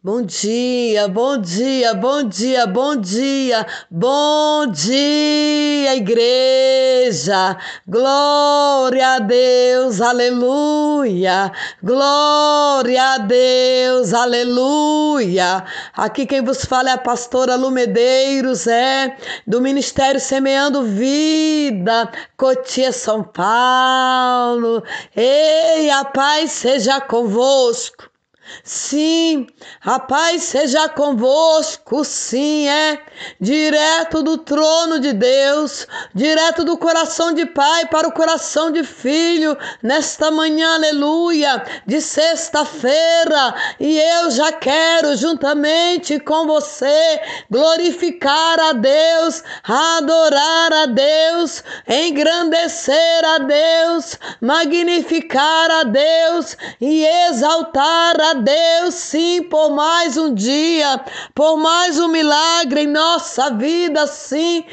Bom dia, bom dia, bom dia, bom dia, bom dia, igreja. Glória a Deus, aleluia. Glória a Deus, aleluia. Aqui quem vos fala é a pastora Lu Medeiros, do Ministério Semeando Vida, Cotia, São Paulo. Ei, a paz seja convosco. Sim, a paz seja convosco, sim, direto do trono de Deus, direto do coração de pai para o coração de filho, nesta manhã, aleluia, de sexta-feira, e eu já quero, juntamente com você, glorificar a Deus, adorar a Deus, engrandecer a Deus, magnificar a Deus e exaltar a Deus, sim, por mais um dia, por mais um milagre em nossa vida, sim,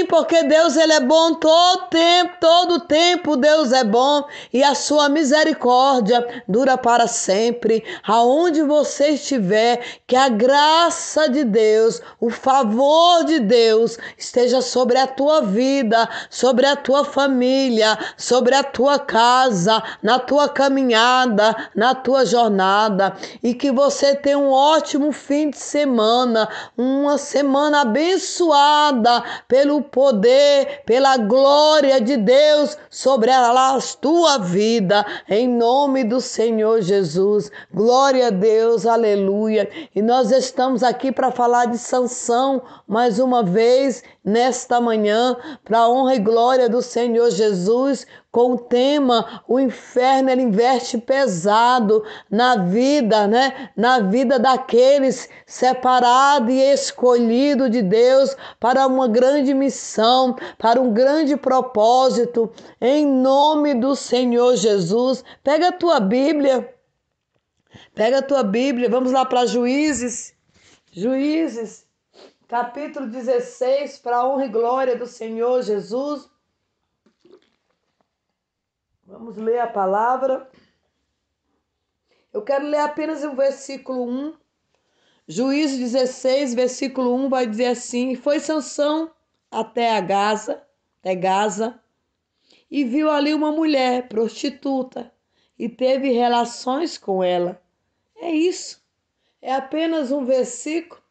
porque Deus ele é bom todo tempo Deus é bom e a sua misericórdia dura para sempre. Aonde você estiver, que a graça de Deus, o favor de Deus esteja sobre a tua vida, sobre a tua família, sobre a tua casa, na tua caminhada, na tua jornada, e que você tenha um ótimo fim de semana, uma semana abençoada pelo poder, pela glória de Deus sobre a tua vida, em nome do Senhor Jesus. Glória a Deus, aleluia. E nós estamos aqui para falar de Sansão mais uma vez nesta manhã, para a honra e glória do Senhor Jesus, com o tema: o inferno ele investe pesado na vida, na vida daqueles separados e escolhidos de Deus para uma grande missão, para um grande propósito, em nome do Senhor Jesus. Pega a tua Bíblia, vamos lá para Juízes, capítulo 16, para a honra e glória do Senhor Jesus. Vamos ler a palavra. Eu quero ler apenas o versículo 1. Juízes 16, versículo 1 vai dizer assim: foi Sansão até Gaza, e viu ali uma mulher prostituta e teve relações com ela. É isso. É apenas um versículo,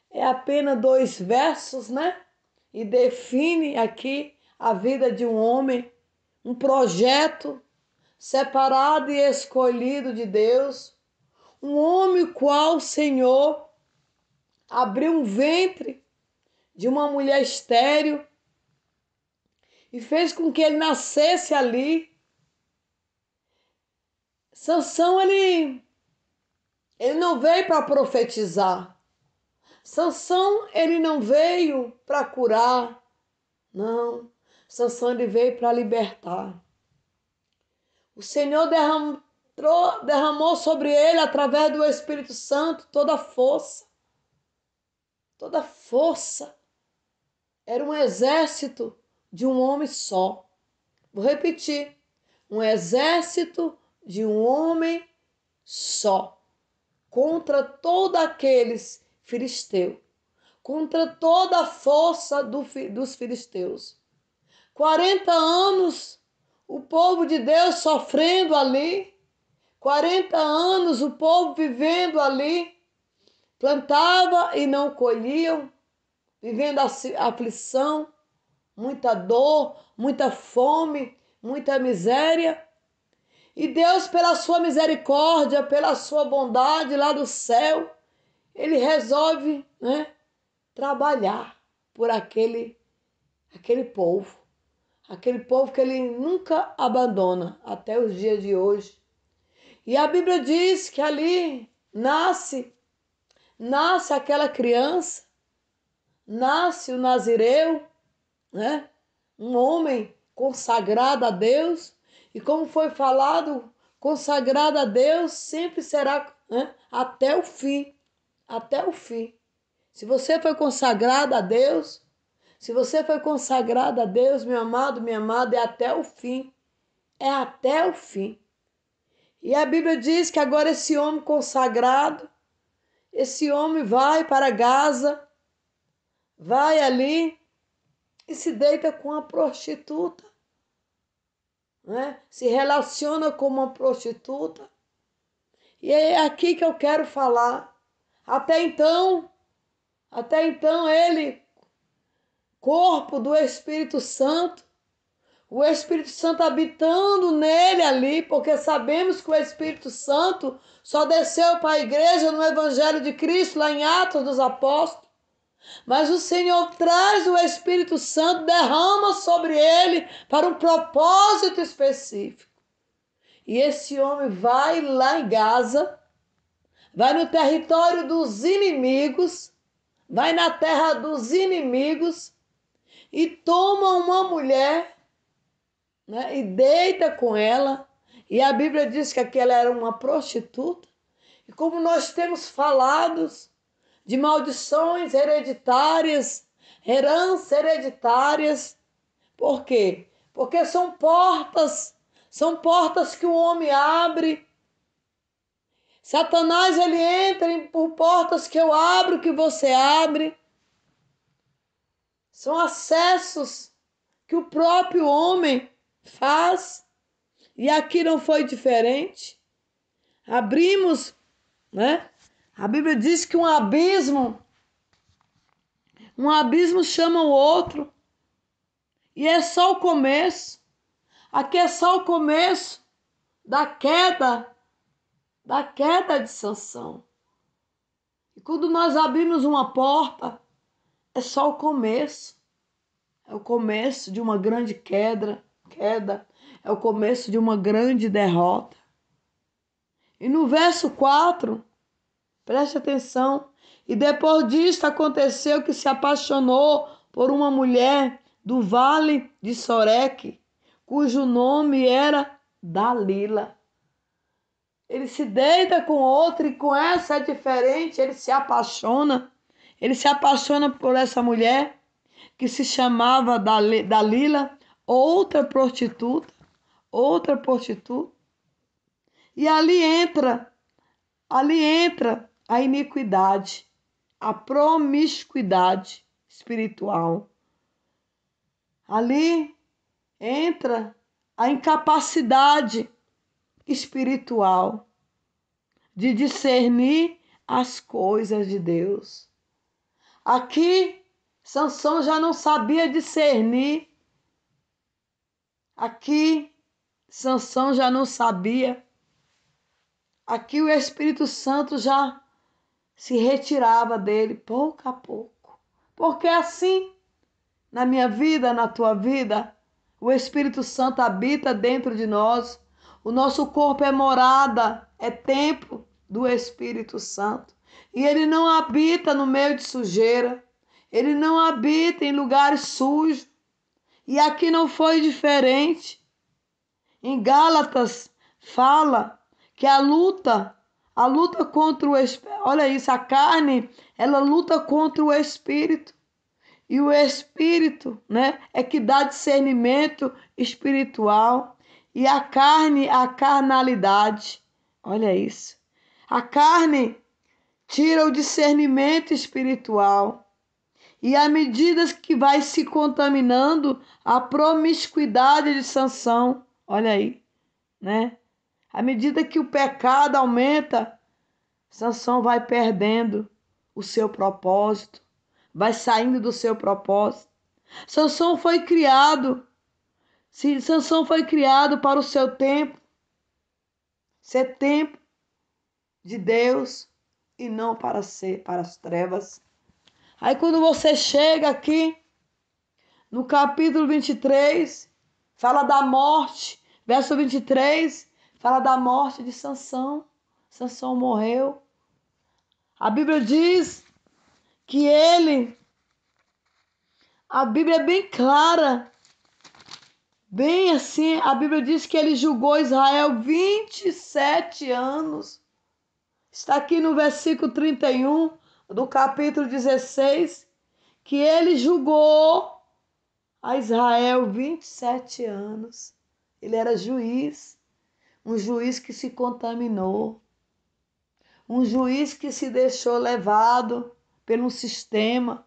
é apenas 2 versos, E define aqui a vida de um homem, um projeto separado e escolhido de Deus, um homem qual o Senhor abriu um ventre de uma mulher estéril e fez com que ele nascesse ali. Sansão, ele não veio para profetizar. Sansão, ele não veio para curar. Não. Sansão, ele veio para libertar. O Senhor derramou sobre ele, através do Espírito Santo, toda a força. Toda a força. Era um exército de um homem só. Vou repetir. Um exército de um homem só. Contra todos aqueles filisteus. Contra toda a força dos filisteus. 40 anos o povo de Deus sofrendo ali. 40 anos o povo vivendo ali. Plantava e não colhiam. Vivendo a aflição, muita dor, muita fome, muita miséria. E Deus, pela sua misericórdia, pela sua bondade lá do céu, ele resolve, trabalhar por aquele povo. Aquele povo que ele nunca abandona até os dias de hoje. E a Bíblia diz que ali nasce aquela criança, nasce o Nazireu, um homem consagrado a Deus. E como foi falado, consagrado a Deus sempre será até o fim. Até o fim. Se você foi consagrado a Deus, meu amado, minha amada, é até o fim. É até o fim. E a Bíblia diz que agora esse homem consagrado, esse homem vai para Gaza, vai ali e se deita com uma prostituta, né? Se relaciona com uma prostituta. E é aqui que eu quero falar. Até então ele, corpo do Espírito Santo, o Espírito Santo habitando nele ali, porque sabemos que o Espírito Santo só desceu para a igreja no Evangelho de Cristo, lá em Atos dos Apóstolos. Mas o Senhor traz o Espírito Santo, derrama sobre ele para um propósito específico. E esse homem vai lá em Gaza, vai no território dos inimigos, vai na terra dos inimigos e toma uma mulher, né, e deita com ela. E a Bíblia diz que aquela era uma prostituta. E como nós temos falado de maldições hereditárias, heranças hereditárias, por quê? Porque são portas que o homem abre. Satanás, ele entra por portas que eu abro, que você abre. São acessos que o próprio homem faz. E aqui não foi diferente. Abrimos, né? A Bíblia diz que um abismo chama o outro. E é só o começo. Aqui é só o começo da queda de Sansão. E quando nós abrimos uma porta, é só o começo. É o começo de uma grande queda. É o começo de uma grande derrota. E no verso 4, preste atenção. E depois disto aconteceu que se apaixonou por uma mulher do vale de Soreque, cujo nome era Dalila. Ele se deita com outra e com essa é diferente, ele se apaixona. Ele se apaixona por essa mulher que se chamava Dalila, outra prostituta. E ali entra a iniquidade, a promiscuidade espiritual. Ali entra a incapacidade espiritual de discernir as coisas de Deus. Aqui, Sansão já não sabia discernir. Aqui, Sansão já não sabia. Aqui o Espírito Santo já se retirava dele pouco a pouco. Porque assim, na minha vida, na tua vida, o Espírito Santo habita dentro de nós. O nosso corpo é morada, é templo do Espírito Santo. E ele não habita no meio de sujeira. Ele não habita em lugares sujos. E aqui não foi diferente. Em Gálatas fala que a luta contra o espírito, olha isso, a carne, ela luta contra o espírito. E o espírito, né, é que dá discernimento espiritual. E a carne, a carnalidade. Olha isso. A carne tira o discernimento espiritual. E à medida que vai se contaminando, a promiscuidade de Sansão, olha aí, né? À medida que o pecado aumenta, Sansão vai perdendo o seu propósito, vai saindo do seu propósito. Sansão foi criado para o seu tempo, ser tempo de Deus e não para as trevas. Aí quando você chega aqui no capítulo 23, fala da morte, verso 23, fala da morte de Sansão. Sansão morreu. A Bíblia diz que a Bíblia é bem clara, bem assim, a Bíblia diz que ele julgou Israel 27 anos. Está aqui no versículo 31 do capítulo 16, que ele julgou a Israel 27 anos. Ele era juiz, um juiz que se contaminou, Um juiz que se deixou levado pelo sistema.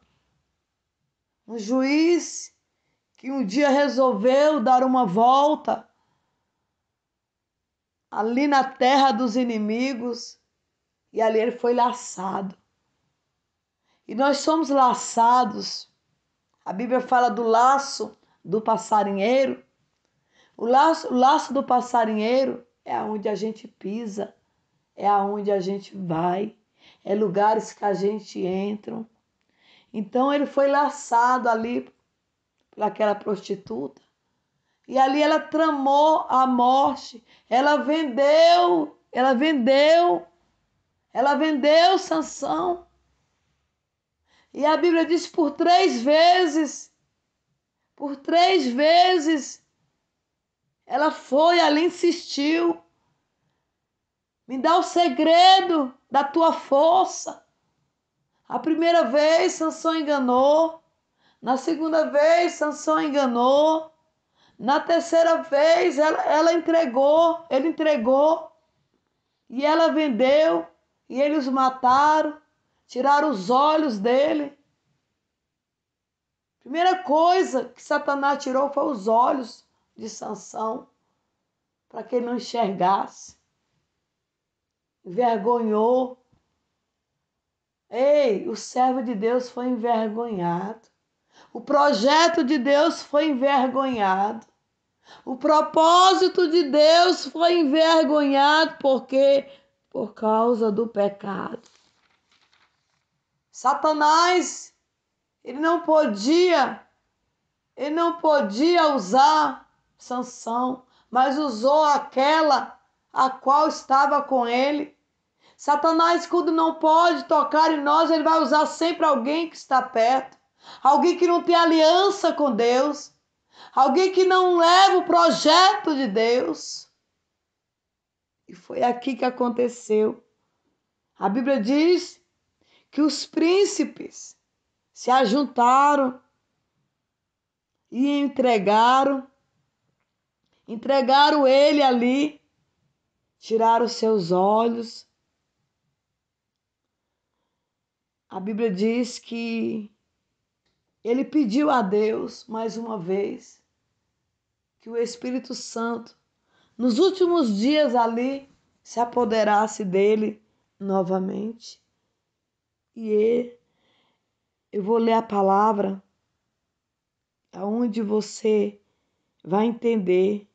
Um juiz que um dia resolveu dar uma volta ali na terra dos inimigos e ali ele foi laçado. E nós somos laçados. A Bíblia fala do laço do passarinheiro. O laço do passarinheiro é aonde a gente pisa, é aonde a gente vai, é lugares que a gente entra. Então ele foi laçado ali pelaquela prostituta. E ali ela tramou a morte. Ela vendeu Sansão. E a Bíblia diz por 3 vezes, ela foi ali, insistiu. Me dá o segredo da tua força. A primeira vez, Sansão enganou. Na segunda vez, Sansão enganou. Na terceira vez, ele entregou. E ela vendeu. E eles o mataram. Tiraram os olhos dele. Primeira coisa que Satanás tirou foi os olhos de Sansão. Para que ele não enxergasse. Envergonhou. Ei, o servo de Deus foi envergonhado. O projeto de Deus foi envergonhado. O propósito de Deus foi envergonhado porque por causa do pecado. Satanás, ele não podia usar Sansão, mas usou aquela a qual estava com ele. Satanás, quando não pode tocar em nós, ele vai usar sempre alguém que está perto. Alguém que não tem aliança com Deus. Alguém que não leva o projeto de Deus. E foi aqui que aconteceu. A Bíblia diz que os príncipes se ajuntaram e entregaram ele ali, tiraram seus olhos. A Bíblia diz que ele pediu a Deus, mais uma vez, que o Espírito Santo, nos últimos dias ali, se apoderasse dele novamente. E eu vou ler a palavra, aonde você vai entender.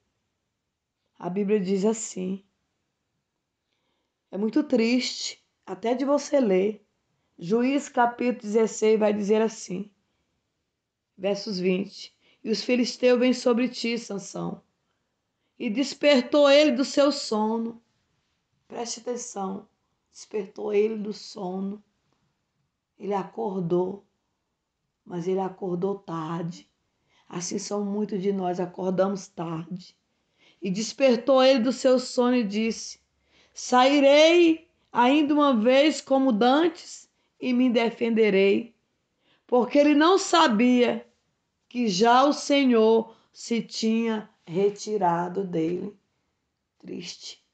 A Bíblia diz assim, é muito triste, até de você ler. Juízes capítulo 16 vai dizer assim, versos 20. E os filisteus vêm sobre ti, Sansão, e despertou ele do seu sono. Preste atenção, despertou ele do sono. Ele acordou, mas ele acordou tarde. Assim são muitos de nós, acordamos tarde. E despertou ele do seu sono e disse, sairei ainda uma vez como dantes e me defenderei. Porque ele não sabia que já o Senhor se tinha retirado dele. Triste,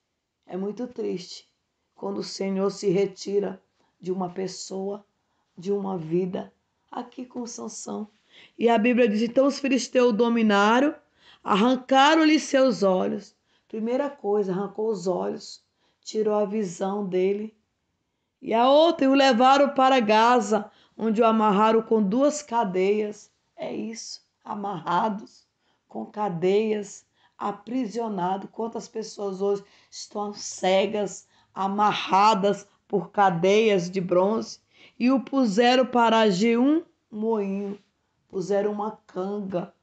é muito triste quando o Senhor se retira de uma pessoa, de uma vida, aqui com Sansão. E a Bíblia diz, então os filisteus o dominaram, arrancaram-lhe seus olhos. Primeira coisa, arrancou os olhos, tirou a visão dele. E a outra, e o levaram para Gaza, onde o amarraram com 2 cadeias. É isso, amarrados, com cadeias, aprisionados. Quantas pessoas hoje estão cegas, amarradas por cadeias de bronze. E o puseram para agir um moinho. Puseram uma canga.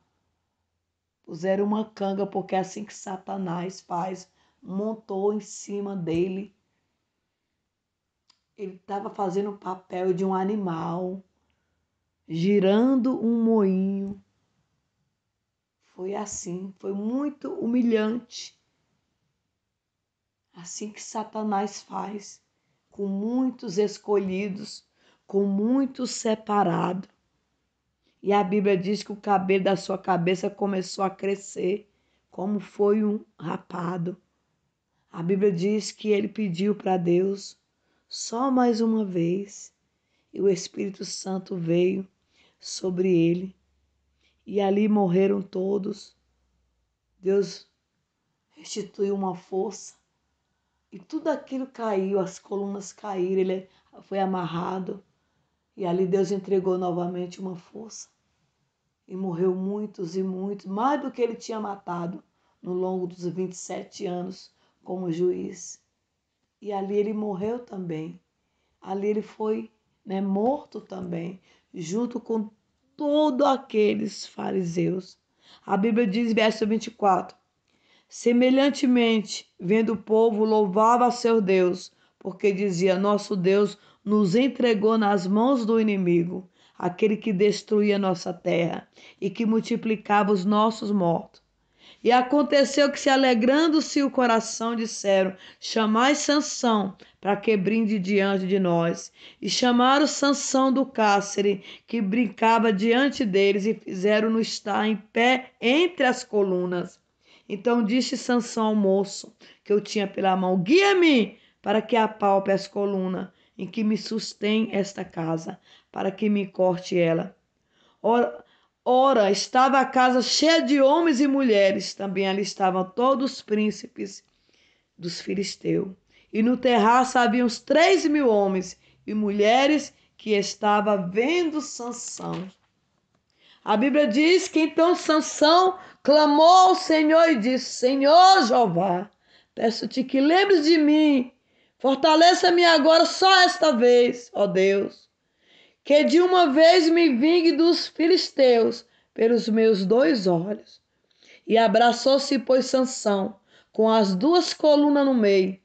Porque é assim que Satanás faz. Montou em cima dele. Ele estava fazendo o papel de um animal, girando um moinho. Foi assim, foi muito humilhante. Assim que Satanás faz, com muitos escolhidos, com muitos separados. E a Bíblia diz que o cabelo da sua cabeça começou a crescer, como foi um rapado. A Bíblia diz que ele pediu para Deus só mais uma vez. E o Espírito Santo veio sobre ele. E ali morreram todos. Deus restituiu uma força. E tudo aquilo caiu, as colunas caíram, ele foi amarrado. E ali Deus entregou novamente uma força. E morreu muitos e muitos, mais do que ele tinha matado no longo dos 27 anos como juiz. E ali ele morreu também. Ali ele foi, morto também, junto com todos aqueles fariseus. A Bíblia diz, verso 24: semelhantemente, vendo o povo, louvava a seu Deus, porque dizia: nosso Deus nos entregou nas mãos do inimigo, aquele que destruía nossa terra e que multiplicava os nossos mortos. E aconteceu que, se alegrando-se o coração, disseram: chamai Sansão, para que brinde diante de nós. E chamaram Sansão do cárcere, que brincava diante deles, e fizeram-no estar em pé entre as colunas. Então disse Sansão ao moço que eu tinha pela mão: guia-me, para que apalpe as colunas, em que me sustém esta casa, para que me corte ela. Ora, estava a casa cheia de homens e mulheres, também ali estavam todos os príncipes dos filisteus. E no terraço havia uns 3.000 homens e mulheres que estavam vendo Sansão. A Bíblia diz que então Sansão clamou ao Senhor e disse: Senhor Jeová, peço-te que lembres de mim, fortaleça-me agora só esta vez, ó Deus, que de uma vez me vingue dos filisteus pelos meus 2 olhos. E abraçou-se, pois, Sansão, com as 2 colunas no meio,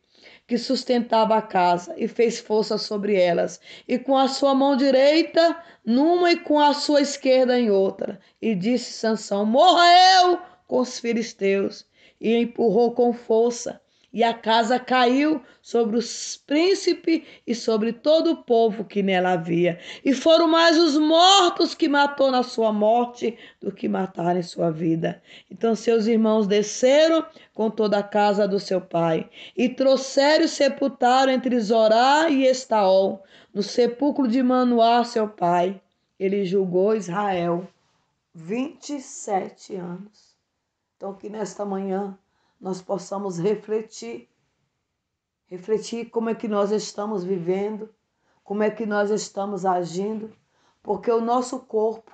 que sustentava a casa, e fez força sobre elas, e com a sua mão direita numa e com a sua esquerda em outra. E disse Sansão: morra eu com os filisteus. E empurrou com força, e a casa caiu sobre os príncipes e sobre todo o povo que nela havia. E foram mais os mortos que matou na sua morte do que mataram em sua vida. Então seus irmãos desceram com toda a casa do seu pai, e trouxeram e sepultaram entre Zorá e Estaol, no sepulcro de Manoá, seu pai. Ele julgou Israel 27 anos. Então que nesta manhã nós possamos refletir como é que nós estamos vivendo, como é que nós estamos agindo, porque o nosso corpo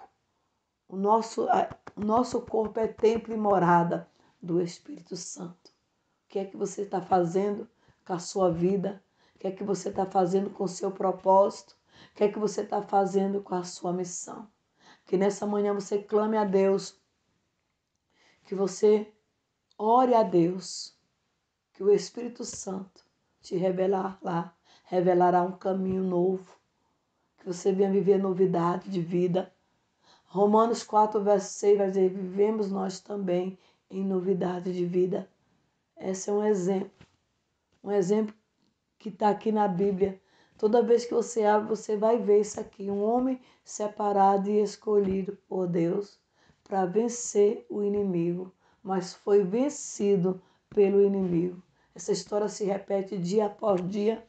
é templo e morada do Espírito Santo. O que é que você está fazendo com a sua vida? O que é que você está fazendo com o seu propósito? O que é que você está fazendo com a sua missão? Que nessa manhã você clame a Deus, que você ore a Deus, que o Espírito Santo te revelará um caminho novo, que você venha viver novidade de vida. Romanos 4, verso 6 vai dizer: vivemos nós também em novidade de vida. Esse é um exemplo que está aqui na Bíblia. Toda vez que você abre, você vai ver isso aqui: um homem separado e escolhido por Deus para vencer o inimigo, mas foi vencido pelo inimigo. Essa história se repete dia após dia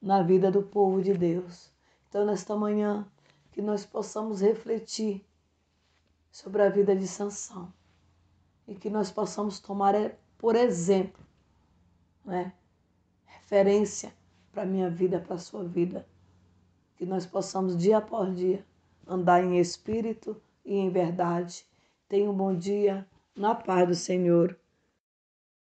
na vida do povo de Deus. Então, nesta manhã, que nós possamos refletir sobre a vida de Sansão e que nós possamos tomar por exemplo, referência para a minha vida, para a sua vida. Que nós possamos, dia após dia, andar em espírito e em verdade. Tenha um bom dia, na paz do Senhor.